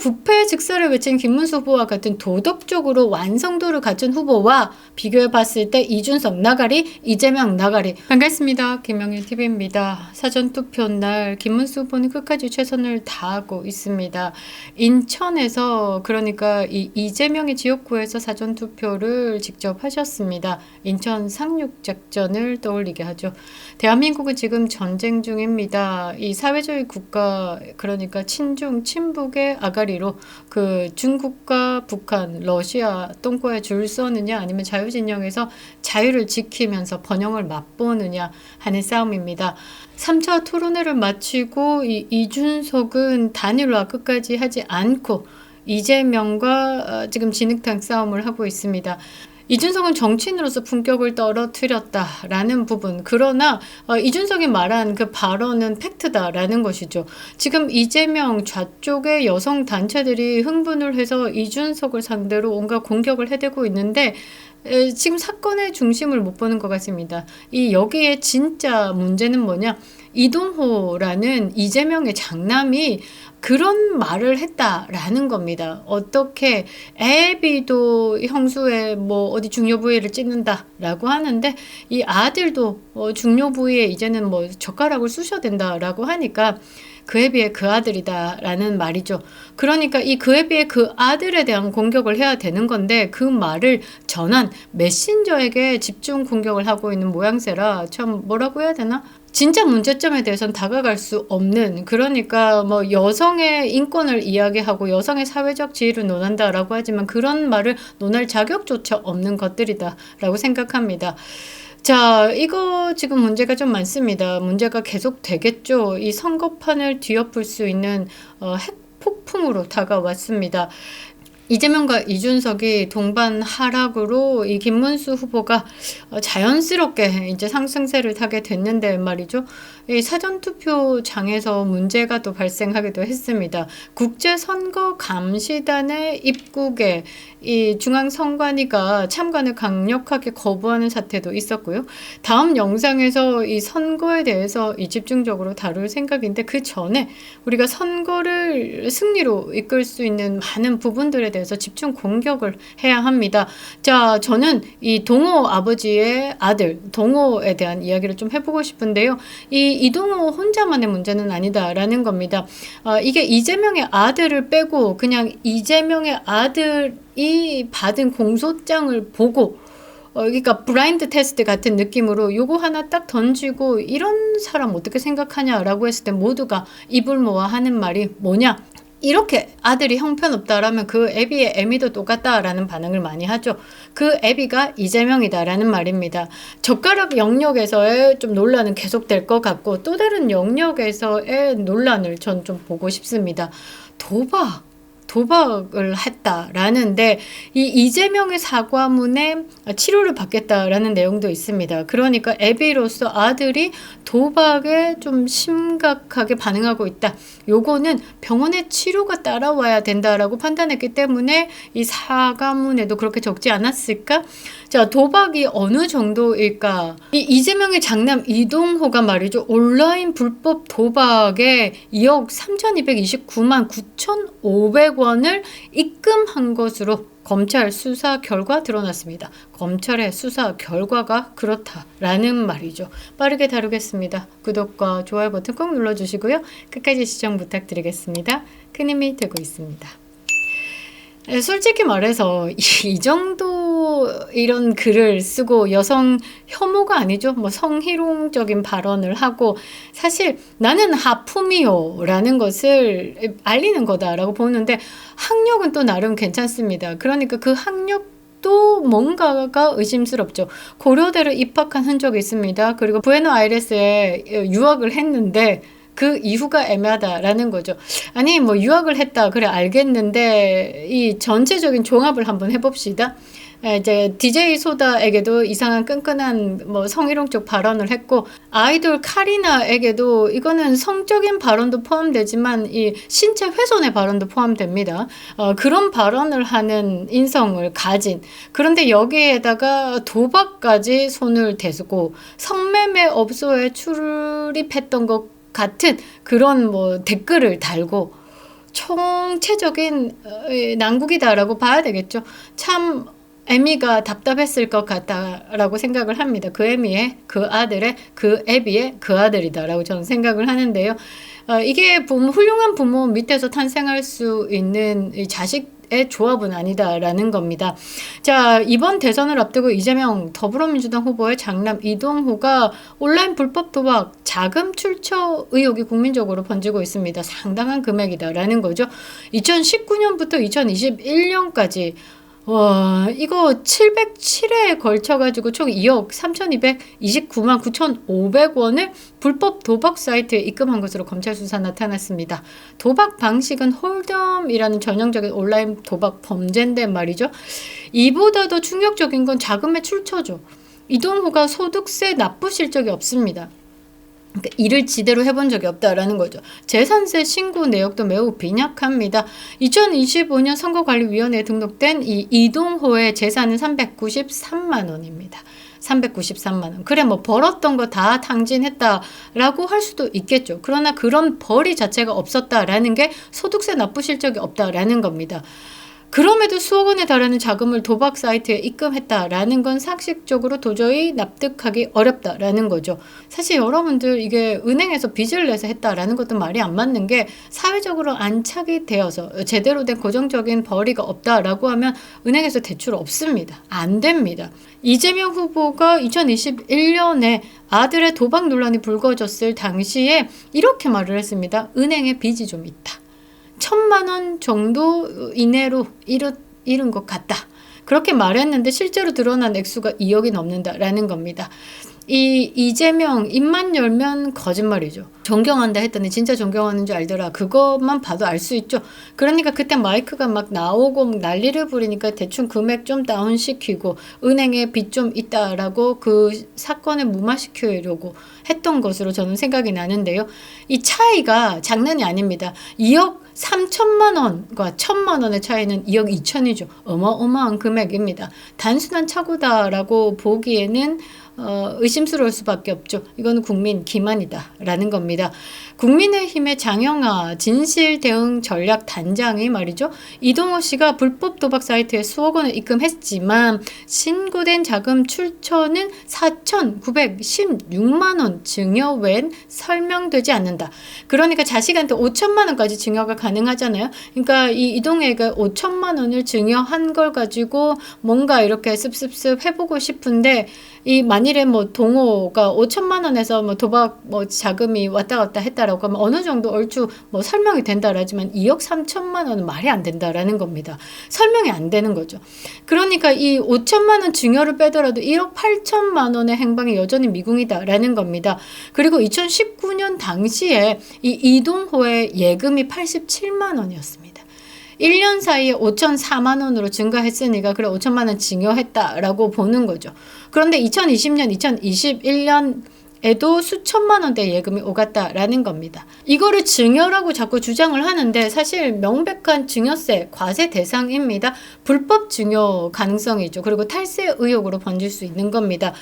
부패 즉사를 외친 김문수 후보와 같은 도덕적으로 완성도를 갖춘 후보와 비교해 봤을 때 이준석 나가리, 이재명 나가리. 반갑습니다. 김영일 TV입니다. 사전투표 날 김문수 후보는 끝까지 최선을 다하고 있습니다. 인천에서 그러니까 이재명의 지역구에서 사전투표를 직접 하셨습니다. 인천 상륙작전을 떠올리게 하죠. 대한민국은 지금 전쟁 중입니다. 이 사회주의 국가 그러니까 친중 친북의 아가리로 그 중국과 북한, 러시아 똥꼬에 줄 서느냐 아니면 자유진영에서 자유를 지키면서 번영을 맛보느냐 하는 싸움입니다. 3차 토론회를 마치고 이준석은 단일화 끝까지 하지 않고 이재명과 지금 진흙탕 싸움을 하고 있습니다. 이준석은 정치인으로서 품격을 떨어뜨렸다라는 부분. 그러나 이준석이 말한 그 발언은 팩트다라는 것이죠. 지금 이재명 좌쪽의 여성 단체들이 흥분을 해서 이준석을 상대로 온갖 공격을 해대고 있는데 지금 사건의 중심을 못 보는 것 같습니다. 여기에 진짜 문제는 뭐냐? 이동호라는 이재명의 장남이 그런 말을 했다라는 겁니다. 어떻게 애비도 형수의 뭐 어디 중요 부위를 찢는다라고 하는데 이 아들도 중요 부위에 이제는 뭐 젓가락을 쑤셔야 된다라고 하니까 그에 비해 그 아들이다라는 말이죠. 그러니까 이 그에 비해 그 아들에 대한 공격을 해야 되는 건데 그 말을 전한 메신저에게 집중 공격을 하고 있는 모양새라 참 뭐라고 해야 되나? 진짜 문제점에 대해서는 다가갈 수 없는, 그러니까 뭐 여성의 인권을 이야기하고 여성의 사회적 지위를 논한다라고 하지만 그런 말을 논할 자격조차 없는 것들이다라고 생각합니다. 자, 이거 지금 문제가 좀 많습니다. 문제가 계속 되겠죠. 이 선거판을 뒤엎을 수 있는 핵폭풍으로 다가왔습니다. 이재명과 이준석이 동반 하락으로 이 김문수 후보가 자연스럽게 이제 상승세를 타게 됐는데 말이죠. 이 사전투표장에서 문제가 또 발생하기도 했습니다. 국제선거감시단의 입국에 이 중앙선관위가 참관을 강력하게 거부하는 사태도 있었고요. 다음 영상에서 이 선거에 대해서 집중적으로 다룰 생각인데 그 전에 우리가 선거를 승리로 이끌 수 있는 많은 부분들에 대해서 집중 공격을 해야 합니다. 자, 저는 이 동호 아버지의 아들 동호에 대한 이야기를 좀 해보고 싶은데요. 이동호 혼자만의 문제는 아니다라는 겁니다. 이게 이재명의 아들을 빼고 그냥 이재명의 아들이 받은 공소장을 보고 그러니까 블라인드 테스트 같은 느낌으로 요거 하나 딱 던지고 이런 사람 어떻게 생각하냐라고 했을 때 모두가 입을 모아 하는 말이 뭐냐? 이렇게 아들이 형편없다라면 그 애비의 애미도 똑같다라는 반응을 많이 하죠. 그 애비가 이재명이다라는 말입니다. 젓가락 영역에서의 좀 논란은 계속될 것 같고 또 다른 영역에서의 논란을 전 좀 보고 싶습니다. 도박을 했다라는데 이 이재명의 사과문에 치료를 받겠다라는 내용도 있습니다. 그러니까 애비로서 아들이 도박에 좀 심각하게 반응하고 있다. 요거는 병원에 치료가 따라와야 된다라고 판단했기 때문에 이 사과문에도 그렇게 적지 않았을까? 자, 도박이 어느 정도일까? 이재명의 장남 이동호가 말이죠. 온라인 불법 도박에 2억 3,229만 9,500원을 입금한 것으로 검찰 수사 결과 드러났습니다. 검찰의 수사 결과가 그렇다라는 말이죠. 빠르게 다루겠습니다. 구독과 좋아요 버튼 꼭 눌러주시고요. 끝까지 시청 부탁드리겠습니다. 큰 힘이 되고 있습니다. 솔직히 말해서 이 정도 이런 글을 쓰고 여성 혐오가 아니죠. 뭐 성희롱적인 발언을 하고 사실 나는 하품이요라는 것을 알리는 거다라고 보는데 학력은 또 나름 괜찮습니다. 그러니까 그 학력 또 뭔가가 의심스럽죠. 고려대를 입학한 흔적이 있습니다. 그리고 부에노아이레스에 유학을 했는데 그 이후가 애매하다라는 거죠. 아니 뭐 유학을 했다 그래 알겠는데 이 전체적인 종합을 한번 해봅시다. 이제 DJ 소다에게도 이상한 끈끈한 뭐 성희롱적 발언을 했고 아이돌 카리나에게도 이거는 성적인 발언도 포함되지만 이 신체 훼손의 발언도 포함됩니다. 그런 발언을 하는 인성을 가진, 그런데 여기에다가 도박까지 손을 대고 성매매 업소에 출입했던 것 같은 그런 뭐 댓글을 달고 총체적인 난국이다라고 봐야 되겠죠. 참 애미가 답답했을 것 같다라고 생각을 합니다. 그 애미의 그 아들의 그 애비의 그 아들이다라고 저는 생각을 하는데요. 이게 훌륭한 부모 밑에서 탄생할 수 있는 이 자식의 조합은 아니다라는 겁니다. 자, 이번 대선을 앞두고 이재명 더불어민주당 후보의 장남 이동호가 온라인 불법 도박 자금 출처 의혹이 국민적으로 번지고 있습니다. 상당한 금액이다라는 거죠. 2019년부터 2021년까지 이거 707회에 걸쳐가지고 총 2억 3,229만 9,500원을 불법 도박 사이트에 입금한 것으로 검찰 수사 나타났습니다. 도박 방식은 홀덤이라는 전형적인 온라인 도박 범죄인데 말이죠. 이보다 더 충격적인 건 자금의 출처죠. 이동호가 소득세 납부실 적이 없습니다. 그러니까 일을 제대로 해본 적이 없다라는 거죠. 재산세 신고 내역도 매우 빈약합니다. 2025년 선거관리위원회에 등록된 이 이동호의 재산은 393만 원입니다. 393만 원. 그래 뭐 벌었던 거 다 탕진했다라고 할 수도 있겠죠. 그러나 그런 벌이 자체가 없었다라는 게 소득세 납부 실적이 없다라는 겁니다. 그럼에도 수억 원에 달하는 자금을 도박 사이트에 입금했다라는 건 상식적으로 도저히 납득하기 어렵다라는 거죠. 사실 여러분들 이게 은행에서 빚을 내서 했다라는 것도 말이 안 맞는 게 사회적으로 안착이 되어서 제대로 된 고정적인 벌이가 없다라고 하면 은행에서 대출 없습니다. 안 됩니다. 이재명 후보가 2021년에 아들의 도박 논란이 불거졌을 당시에 이렇게 말을 했습니다. 은행에 빚이 좀 있다. 1,000만 원 정도 이내로 잃은 것 같다. 그렇게 말했는데 실제로 드러난 액수가 2억이 넘는다라는 겁니다. 이재명 입만 열면 거짓말이죠. 존경한다 했더니 진짜 존경하는 줄 알더라. 그것만 봐도 알 수 있죠. 그러니까 그때 마이크가 막 나오고 난리를 부리니까 대충 금액 좀 다운시키고 은행에 빚 좀 있다라고 그 사건을 무마시키려고 했던 것으로 저는 생각이 나는데요. 이 차이가 장난이 아닙니다. 2억 3천만 원과 1,000만 원의 차이는 2억 2천이죠. 어마어마한 금액입니다. 단순한 착오다라고 보기에는 의심스러울 수밖에 없죠. 이거는 국민 기만이다라는 겁니다. 국민의힘의 장영아 진실대응전략단장이 말이죠. 이동호 씨가 불법 도박 사이트에 수억 원을 입금했지만 신고된 자금 출처는 4,916만 원 증여 외엔 설명되지 않는다. 그러니까 자식한테 5천만 원까지 증여가 가능하잖아요. 그러니까 이 이동호가 5천만 원을 증여한 걸 가지고 뭔가 이렇게 습습습 해보고 싶은데 이 만일에 뭐 동호가 5천만 원에서 뭐 도박 뭐 자금이 왔다 갔다 했다라고 하면 어느 정도 얼추 뭐 설명이 된다라지만 2억 3천만 원은 말이 안 된다라는 겁니다. 설명이 안 되는 거죠. 그러니까 이 5천만 원 증여를 빼더라도 1억 8천만 원의 행방이 여전히 미궁이다라는 겁니다. 그리고 2019년 당시에 이 이동호의 예금이 87만 원이었습니다. 1년 사이에 5,004만 원으로 증가했으니까 그래 5천만 원 증여했다라고 보는 거죠. 그런데 2020년, 2021년에도 수천만 원대 예금이 오갔다라는 겁니다. 이거를 증여라고 자꾸 주장을 하는데 사실 명백한 증여세, 과세 대상입니다. 불법 증여 가능성이죠. 그리고 탈세 의혹으로 번질 수 있는 겁니다.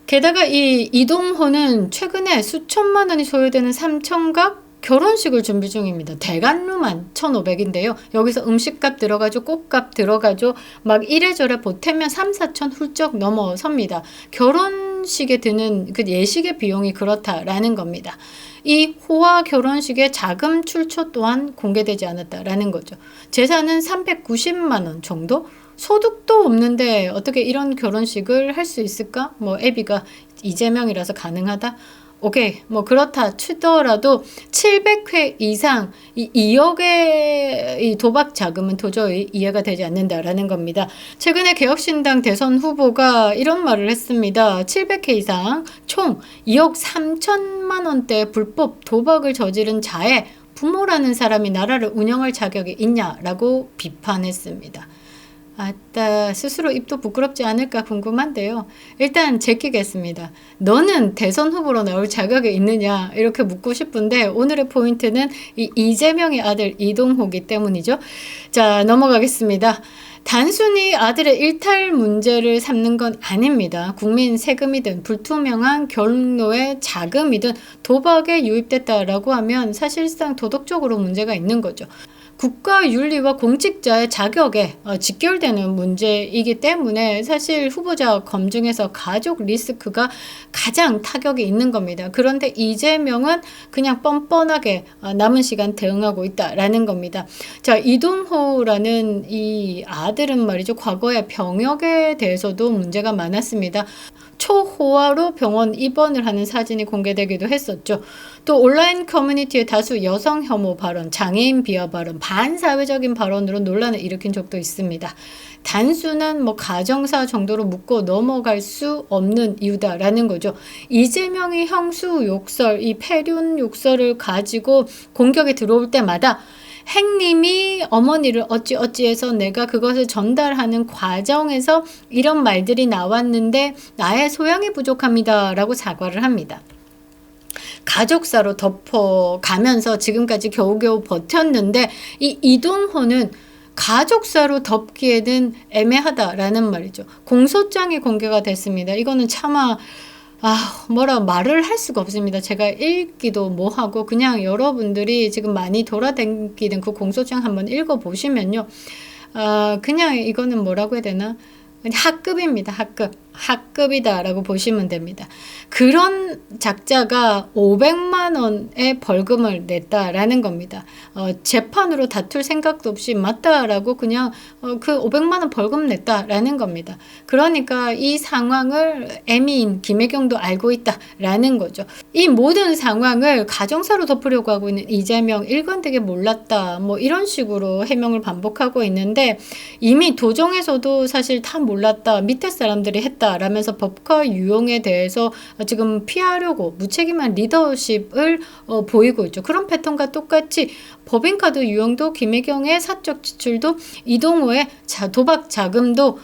게다가 이 이동호는 최근에 수천만 원이 소요되는 삼청각 결혼식을 준비 중입니다. 대관료만 1,500인데요. 여기서 음식값 들어가죠. 꽃값 들어가죠. 막 이래저래 보태면 3, 4천 훌쩍 넘어섭니다. 결혼식에 드는 그 예식의 비용이 그렇다라는 겁니다. 이 호화 결혼식의 자금 출처 또한 공개되지 않았다라는 거죠. 재산은 390만 원 정도? 소득도 없는데 어떻게 이런 결혼식을 할 수 있을까? 뭐 애비가 이재명이라서 가능하다? 오케이, 뭐 그렇다 치더라도 700회 이상 이 2억의 이 도박 자금은 도저히 이해가 되지 않는다라는 겁니다. 최근에 개혁신당 대선 후보가 이런 말을 했습니다. 700회 이상 총 2억 3천만 원대 불법 도박을 저지른 자의 부모라는 사람이 나라를 운영할 자격이 있냐라고 비판했습니다. 아따, 스스로 입도 부끄럽지 않을까 궁금한데요. 일단 제끼겠습니다. 너는 대선 후보로 나올 자격이 있느냐 이렇게 묻고 싶은데 오늘의 포인트는 이 이재명의 아들 이동호기 때문이죠. 자, 넘어가겠습니다. 단순히 아들의 일탈 문제를 삼는 건 아닙니다. 국민 세금이든 불투명한 경로의 자금이든 도박에 유입됐다라고 하면 사실상 도덕적으로 문제가 있는 거죠. 국가윤리와 공직자의 자격에 직결되는 문제이기 때문에 사실 후보자 검증에서 가족 리스크가 가장 타격이 있는 겁니다. 그런데 이재명은 그냥 뻔뻔하게 남은 시간 대응하고 있다라는 겁니다. 자, 이동호라는 이 아들은 말이죠. 과거에 병역에 대해서도 문제가 많았습니다. 초호화로 병원 입원을 하는 사진이 공개되기도 했었죠. 또 온라인 커뮤니티에 다수 여성 혐오 발언, 장애인 비하 발언, 반사회적인 발언으로 논란을 일으킨 적도 있습니다. 단순한 가정사 정도로 묻고 넘어갈 수 없는 이유다라는 거죠. 이재명이 형수 욕설, 이 폐륜 욕설을 가지고 공격에 들어올 때마다 행님이 어머니를 어찌어찌해서 내가 그것을 전달하는 과정에서 이런 말들이 나왔는데 나의 소양이 부족합니다 라고 사과를 합니다. 가족사로 덮어가면서 지금까지 겨우겨우 버텼는데 이 이동호는 가족사로 덮기에는 애매하다라는 말이죠. 공소장이 공개가 됐습니다. 이거는 차마 뭐라 말을 할 수가 없습니다. 제가 읽기도 뭐하고 그냥 여러분들이 지금 많이 돌아다니는 그 공소장 한번 읽어보시면요. 그냥 이거는 뭐라고 해야 되나? 학급입니다. 학급이다라고 보시면 됩니다. 그런 작자가 500만 원의 벌금을 냈다라는 겁니다. 재판으로 다툴 생각도 없이 맞다라고 그냥 그 500만 원 벌금 냈다라는 겁니다. 그러니까 이 상황을 애미인 김혜경도 알고 있다라는 거죠. 이 모든 상황을 가정사로 덮으려고 하고 있는 이재명 일관되게 몰랐다 이런 식으로 해명을 반복하고 있는데 이미 도정에서도 사실 다 몰랐다. 밑에 사람들이 했다. 라면서 법과 유형에 대해서 지금 피하려고 무책임한 리더십을 보이고 있죠. 그런 패턴과 똑같이 법인카드 유형도 김혜경의 사적 지출도 이동호의 도박 자금도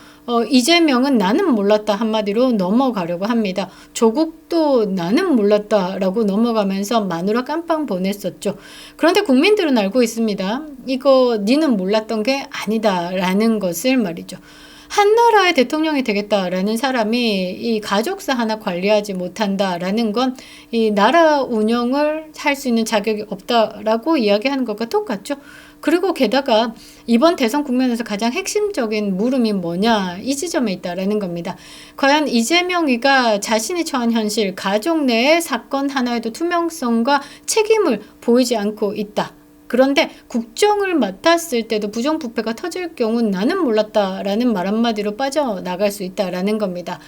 이재명은 나는 몰랐다 한마디로 넘어가려고 합니다. 조국도 나는 몰랐다라고 넘어가면서 마누라 깜빵 보냈었죠. 그런데 국민들은 알고 있습니다. 이거 니는 몰랐던 게 아니다라는 것을 말이죠. 한나라의 대통령이 되겠다라는 사람이 이 가족사 하나 관리하지 못한다라는 건 이 나라 운영을 할 수 있는 자격이 없다라고 이야기하는 것과 똑같죠. 그리고 게다가 이번 대선 국면에서 가장 핵심적인 물음이 뭐냐 이 지점에 있다라는 겁니다. 과연 이재명이가 자신이 처한 현실, 가족 내의 사건 하나에도 투명성과 책임을 보이지 않고 있다. 그런데 국정을 맡았을 때도 부정부패가 터질 경우 나는 몰랐다라는 말 한마디로 빠져나갈 수 있다라는 겁니다.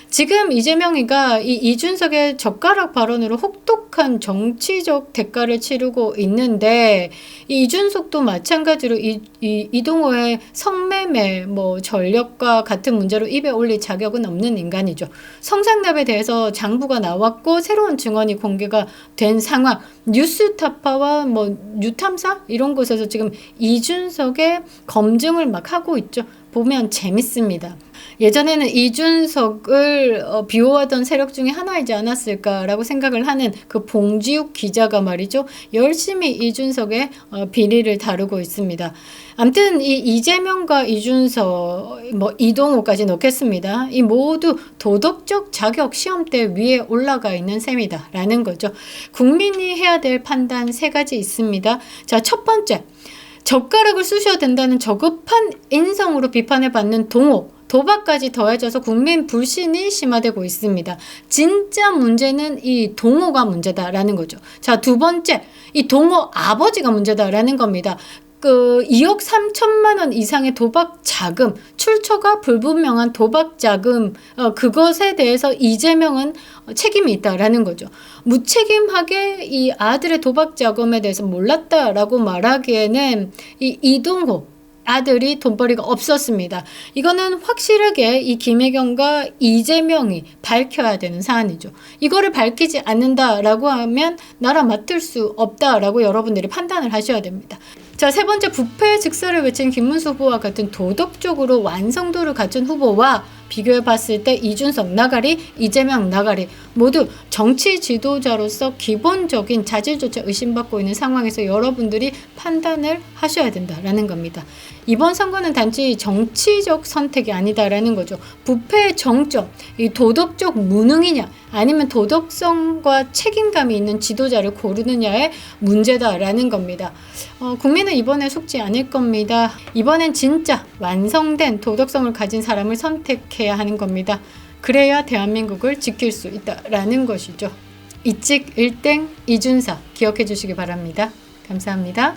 지금 이재명이가 이 이준석의 젓가락 발언으로 혹독한 정치적 대가를 치르고 있는데 이 이준석도 마찬가지로 이동호의 성매매 전력과 같은 문제로 입에 올릴 자격은 없는 인간이죠. 성상납에 대해서 장부가 나왔고 새로운 증언이 공개가 된 상황, 뉴스타파와 뉴탐사 이런 곳에서 지금 이준석의 검증을 막 하고 있죠. 보면 재밌습니다. 예전에는 이준석을 비호하던 세력 중에 하나이지 않았을까라고 생각을 하는 그 봉지욱 기자가 말이죠. 열심히 이준석의 비리를 다루고 있습니다. 아무튼 이 이재명과 이준석, 이동호까지 넣겠습니다. 이 모두 도덕적 자격 시험대 위에 올라가 있는 셈이다라는 거죠. 국민이 해야 될 판단 3가지 있습니다. 자, 첫 번째. 젓가락을 쑤셔야 된다는 저급한 인성으로 비판을 받는 동호, 도박까지 더해져서 국민 불신이 심화되고 있습니다. 진짜 문제는 이 동호가 문제다라는 거죠. 자, 두 번째, 이 동호 아버지가 문제다라는 겁니다. 2억 3천만 원 이상의 도박 자금, 출처가 불분명한 도박 자금, 그것에 대해서 이재명은 책임이 있다라는 거죠. 무책임하게 이 아들의 도박 자금에 대해서 몰랐다라고 말하기에는 이 이동호 아들이 돈벌이가 없었습니다. 이거는 확실하게 이 김혜경과 이재명이 밝혀야 되는 사안이죠. 이거를 밝히지 않는다라고 하면 나라 맡을 수 없다라고 여러분들이 판단을 하셔야 됩니다. 자, 3번째, 부패 즉사를 외친 김문수 후보와 같은 도덕적으로 완성도를 갖춘 후보와 비교해 봤을 때 이준석 나가리, 이재명 나가리 모두 정치 지도자로서 기본적인 자질조차 의심받고 있는 상황에서 여러분들이 판단을 하셔야 된다라는 겁니다. 이번 선거는 단지 정치적 선택이 아니다라는 거죠. 부패의 정점, 이 도덕적 무능이냐 아니면 도덕성과 책임감이 있는 지도자를 고르느냐의 문제다라는 겁니다. 국민은 이번에 속지 않을 겁니다. 이번엔 진짜 완성된 도덕성을 가진 사람을 선택해야 하는 겁니다. 그래야 대한민국을 지킬 수 있다라는 것이죠. 이찍 일땡 이준사 기억해 주시기 바랍니다. 감사합니다.